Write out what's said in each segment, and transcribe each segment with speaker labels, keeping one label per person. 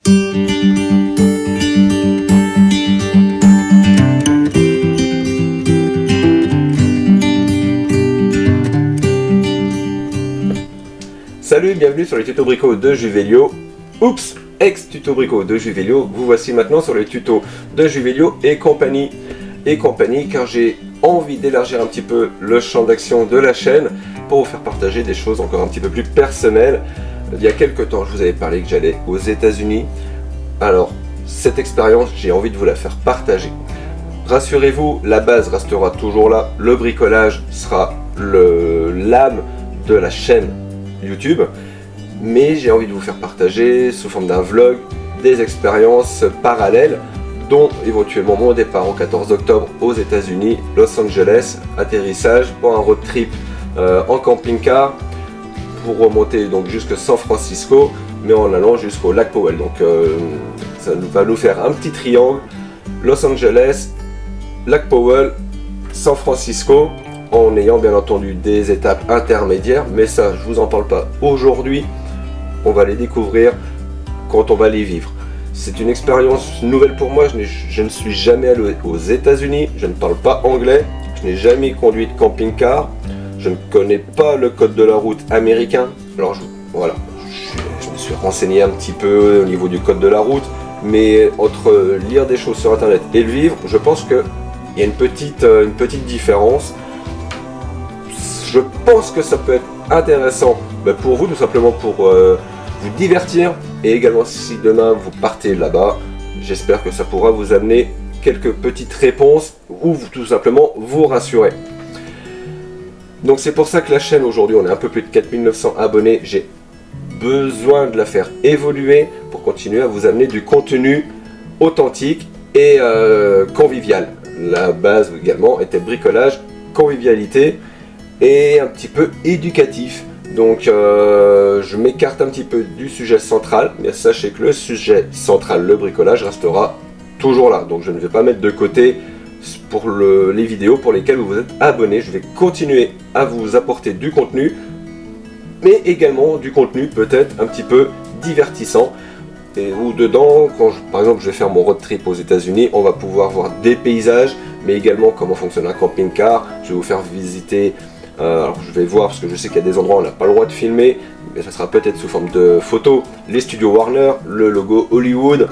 Speaker 1: Salut, bienvenue sur les tutos bricots de Juvelio. Oups, ex-tuto bricots de Juvelio. Vous voici maintenant sur les tutos de Juvelio et compagnie. Car j'ai envie d'élargir un petit peu le champ d'action de la chaîne pour vous faire partager des choses encore un petit peu plus personnelles. Il y a quelques temps, je vous avais parlé que j'allais aux États-Unis. Alors, cette expérience, j'ai envie de vous la faire partager. Rassurez-vous, la base restera toujours là. Le bricolage sera l'âme de la chaîne YouTube, mais j'ai envie de vous faire partager sous forme d'un vlog des expériences parallèles, dont éventuellement mon départ au 14 octobre aux États-Unis, Los Angeles, atterrissage pour un road trip en camping-car pour remonter donc jusqu'à San Francisco, mais en allant jusqu'au lac Powell. Donc ça va nous faire un petit triangle: Los Angeles, lac Powell, San Francisco, en ayant bien entendu des étapes intermédiaires, mais ça je vous en parle pas aujourd'hui, on va les découvrir quand on va les vivre. C'est une expérience nouvelle pour moi, je ne suis jamais allé aux États-Unis, je ne parle pas anglais, je n'ai jamais conduit de camping-car, je ne connais pas le code de la route américain. Alors voilà, je me suis renseigné un petit peu au niveau du code de la route, mais entre lire des choses sur internet et le vivre, je pense qu'il y a une petite différence. Je pense que ça peut être intéressant pour vous, tout simplement pour vous divertir, et également si demain vous partez là-bas, j'espère que ça pourra vous amener quelques petites réponses ou tout simplement vous rassurer. Donc c'est pour ça que la chaîne aujourd'hui, on est un peu plus de 4900 abonnés, j'ai besoin de la faire évoluer pour continuer à vous amener du contenu authentique et convivial. La base également était bricolage, convivialité et un petit peu éducatif. Donc je m'écarte un petit peu du sujet central, mais sachez que le sujet central, le bricolage, restera toujours là. Donc je ne vais pas mettre de côté pour les vidéos pour lesquelles vous vous êtes abonnés. Je vais continuer à vous apporter du contenu, mais également du contenu peut-être un petit peu divertissant. Et où dedans, quand par exemple je vais faire mon road trip aux États-Unis, on va pouvoir voir des paysages, mais également comment fonctionne un camping-car. Je vais vous faire visiter. Alors je vais voir, parce que je sais qu'il y a des endroits où on n'a pas le droit de filmer, mais ça sera peut-être sous forme de photos, les studios Warner, le logo Hollywood.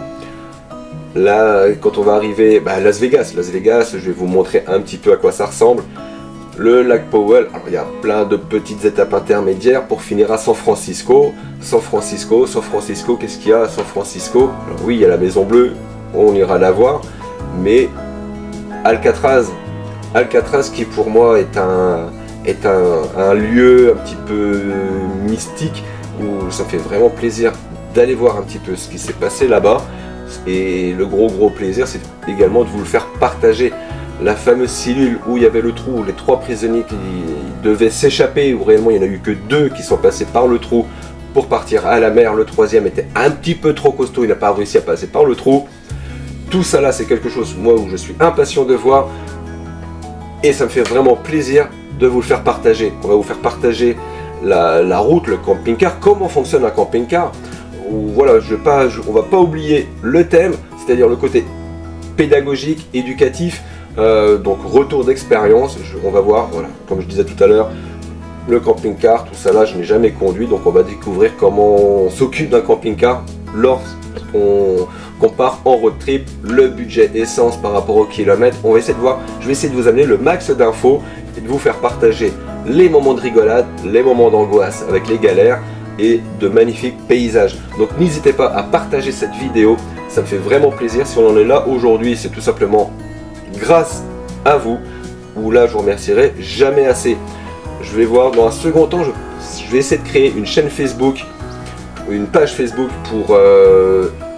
Speaker 1: Là, quand on va arriver à Las Vegas, je vais vous montrer un petit peu à quoi ça ressemble. Le lac Powell, alors il y a plein de petites étapes intermédiaires pour finir à San Francisco. San Francisco, qu'est-ce qu'il y a à San Francisco? Alors oui, il y a la Maison Bleue, on ira la voir, mais Alcatraz qui pour moi est un lieu un petit peu mystique où ça fait vraiment plaisir d'aller voir un petit peu ce qui s'est passé là-bas. Et le gros plaisir, c'est également de vous le faire partager. La fameuse cellule où il y avait le trou, où les 3 prisonniers qui devaient s'échapper, où réellement il n'y en a eu que 2 qui sont passés par le trou pour partir à la mer. Le 3e était un petit peu trop costaud, il n'a pas réussi à passer par le trou. Tout ça là, c'est quelque chose, moi, où je suis impatient de voir, et ça me fait vraiment plaisir de vous le faire partager. On va vous faire partager la route, le camping-car, comment fonctionne un camping-car. Voilà, on va pas oublier le thème, c'est-à-dire le côté pédagogique, éducatif, donc retour d'expérience. On va voir, voilà, comme je disais tout à l'heure, le camping-car, tout ça là, je n'ai jamais conduit, donc on va découvrir comment on s'occupe d'un camping-car lorsqu'on part en road trip, le budget essence par rapport au kilomètre. On va essayer de voir, je vais essayer de vous amener le max d'infos et de vous faire partager les moments de rigolade, les moments d'angoisse avec les galères et de magnifiques paysages. Donc n'hésitez pas à partager cette vidéo, ça me fait vraiment plaisir. Si on en est là aujourd'hui, c'est tout simplement grâce à vous, où là je vous remercierai jamais assez. Je vais voir dans un second temps, je vais essayer de créer une chaîne Facebook, une page Facebook pour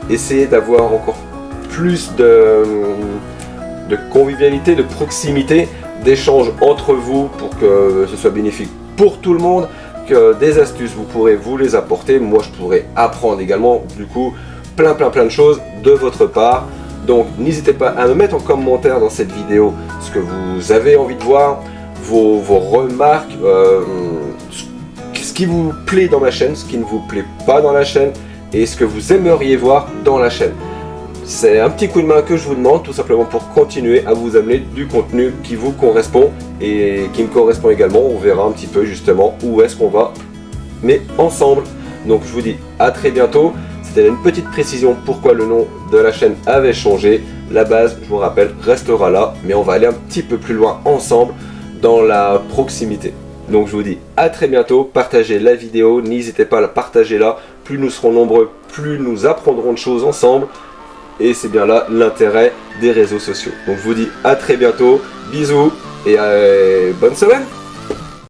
Speaker 1: essayer d'avoir encore plus de convivialité, de proximité, d'échange entre vous pour que ce soit bénéfique pour tout le monde. Des astuces, vous pourrez vous les apporter, moi je pourrais apprendre également du coup plein de choses de votre part. Donc n'hésitez pas à me mettre en commentaire dans cette vidéo ce que vous avez envie de voir, vos remarques, ce qui vous plaît dans ma chaîne, ce qui ne vous plaît pas dans la chaîne, et ce que vous aimeriez voir dans la chaîne. C'est un petit coup de main que je vous demande tout simplement pour continuer à vous amener du contenu qui vous correspond et qui me correspond également. On verra un petit peu justement où est-ce qu'on va, mais ensemble. Donc je vous dis à très bientôt. C'était une petite précision pourquoi le nom de la chaîne avait changé. La base, je vous rappelle, restera là, mais on va aller un petit peu plus loin ensemble dans la proximité. Donc je vous dis à très bientôt, partagez la vidéo, n'hésitez pas à la partager là. Plus nous serons nombreux, plus nous apprendrons de choses ensemble. Et c'est bien là l'intérêt des réseaux sociaux. Donc je vous dis à très bientôt, bisous et bonne semaine.